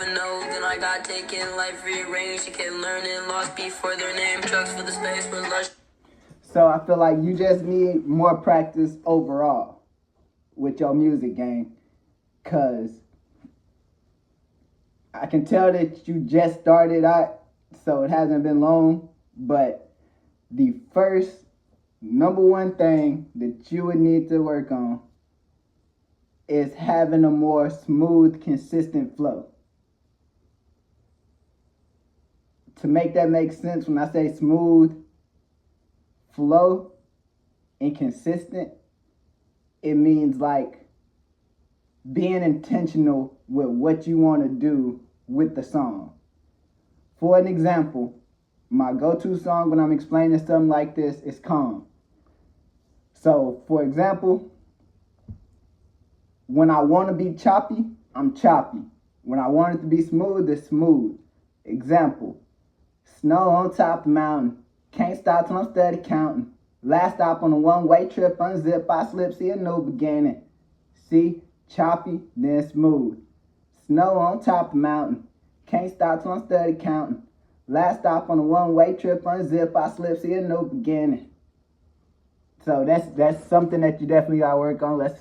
even know. Then I got taken, life rearranged. You can learn and lost before their name. Trucks for the space was lush. So I feel like you just need more practice overall with your music game, cause I can tell that you just started out, so it hasn't been long, but the first number one thing that you would need to work on is having a more smooth, consistent flow. To make that make sense, when I say smooth flow and consistent, it means like being intentional with what you want to do with the song. For an example, my go-to song when I'm explaining something like this is Calm. So, for example, when I want to be choppy, I'm choppy. When I want it to be smooth, it's smooth. Example, snow on top the mountain. Can't stop till I'm steady counting. Last stop on a one-way trip, unzip, I slip, see a new beginning. See, choppy, then smooth. Snow on top the mountain. Can't stop till I'm steady counting. Last stop on a one-way trip, unzip, I slip, see a new beginning. So that's something that you definitely gotta work on. Let's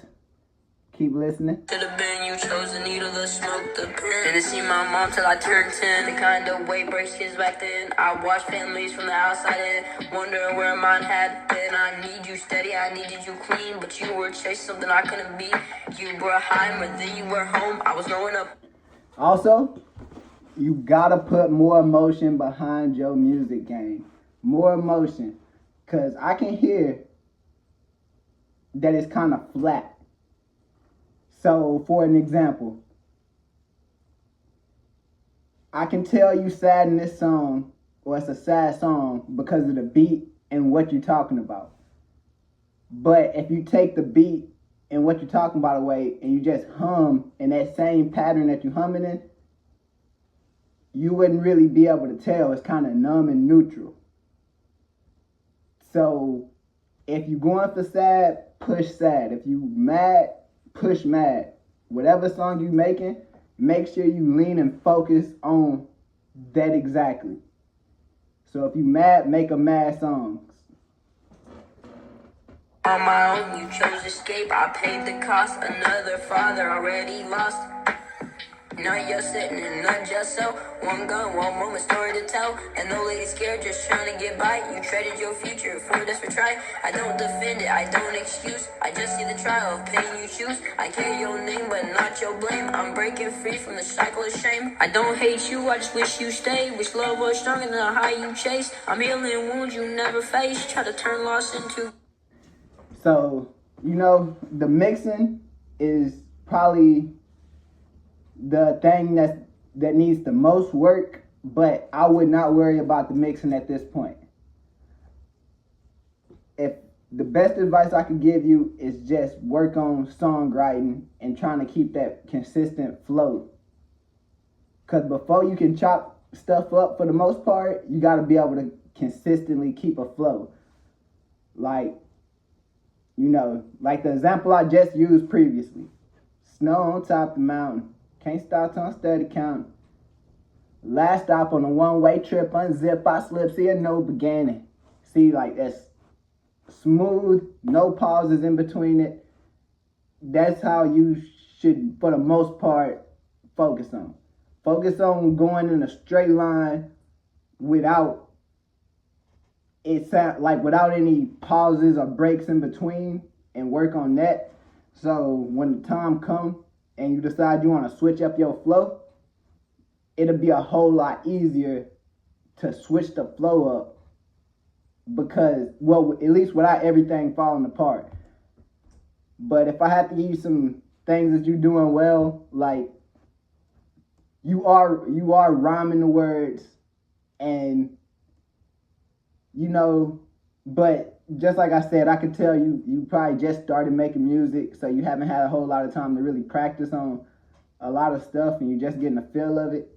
keep listening. Could have been you chose the needle, the smoke, the pen. Didn't see my mom till I turned 10. The kind of way breaks kids back then. I watched families from the outside in, wondering where mine had been. I need you steady, I needed you clean, but you were chasing something I couldn't be. You were high, but then you were home. I was growing up. Also, you gotta put more emotion behind your music game. More emotion. Cause I can hear that it's kind of flat. So, for an example, I can tell you sad in this song, or it's a sad song because of the beat and what you're talking about. But if you take the beat and what you're talking about away and you just hum in that same pattern that you're humming in, you wouldn't really be able to tell. It's kind of numb and neutral. So, if you're going for sad, push sad. If you mad, push mad. Whatever song you making, make sure you lean and focus on that exactly. So if you mad, make a mad song. On my own, you chose escape. I paid the cost. Another father already lost. Now you're sitting in not just so. One gun, one moment, story to tell. And no lady scared, just trying to get by. You traded your future for a desperate try. I don't defend it, I don't excuse. I just see the trial of pain you choose. I carry your name, but not your blame. I'm breaking free from the cycle of shame. I don't hate you, I just wish you stayed. Wish love was stronger than the high you chase. I'm healing wounds you never faced. Try to turn loss into. So, the mixing is probably the thing that needs the most work, but I would not worry about the mixing at this point. If the best advice I could give you is just work on songwriting and trying to keep that consistent flow. Because before you can chop stuff up for the most part, you got to be able to consistently keep a flow. Like the example I just used previously. Snow on top the mountain. Can't stop till I'm steady counting. Last stop on a one-way trip, unzip, I slip, see a no beginning. See, like that's smooth, no pauses in between it. That's how you should, for the most part, focus on. Focus on going in a straight line without any pauses or breaks in between, and work on that. So when the time comes and you decide you want to switch up your flow, it'll be a whole lot easier to switch the flow up because, at least without everything falling apart. But if I had to give you some things that you're doing well, like you are rhyming the words and but just like I said, I could tell you probably just started making music, so you haven't had a whole lot of time to really practice on a lot of stuff, and you're just getting a feel of it.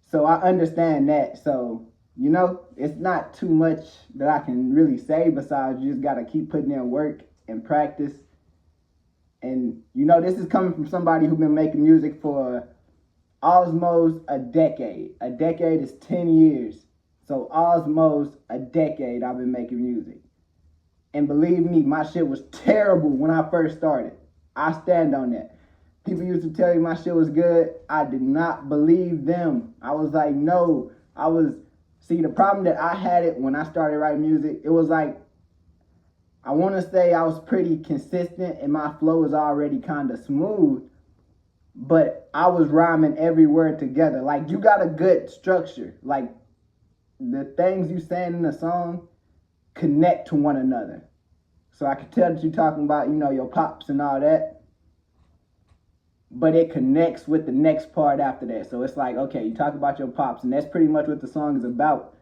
So I understand that. So, it's not too much that I can really say besides you just got to keep putting in work and practice. And, this is coming from somebody who's been making music for Osmos, a decade. A decade is 10 years. So Osmos, a decade I've been making music. And believe me, my shit was terrible when I first started. I stand on that. People used to tell me my shit was good. I did not believe them. I was like, no. See, the problem that I had it when I started writing music, it was like, I want to say I was pretty consistent and my flow was already kind of smooth, but I was rhyming every word together. Like, you got a good structure. Like, the things you saying in the song connect to one another. So I could tell that you're talking about, your pops and all that, but it connects with the next part after that. So it's like, okay, you talk about your pops, and that's pretty much what the song is about.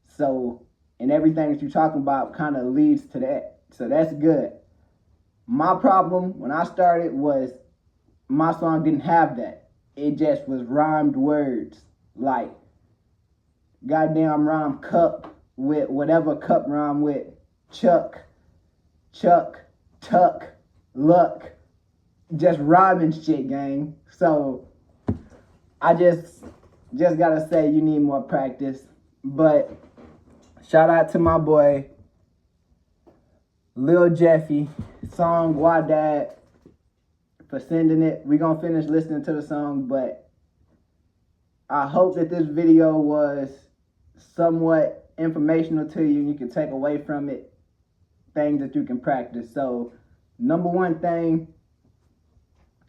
So, and everything that you're talking about kind of leads to that. So that's good. My problem when I started was my song didn't have that. It just was rhymed words. Like, goddamn rhyme cup with whatever cup rhyme with chuck, tuck, luck. Just rhyming shit, gang. So I just gotta say you need more practice. But shout out to my boy Lil Jeffy, song Why Dad, for sending it. We gonna finish listening to the song, but I hope that this video was somewhat informational to you and you can take away from it things that you can practice. So number one thing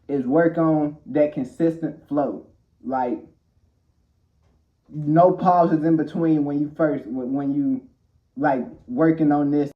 is work on that consistent flow. Like, no pauses in between when you like working on this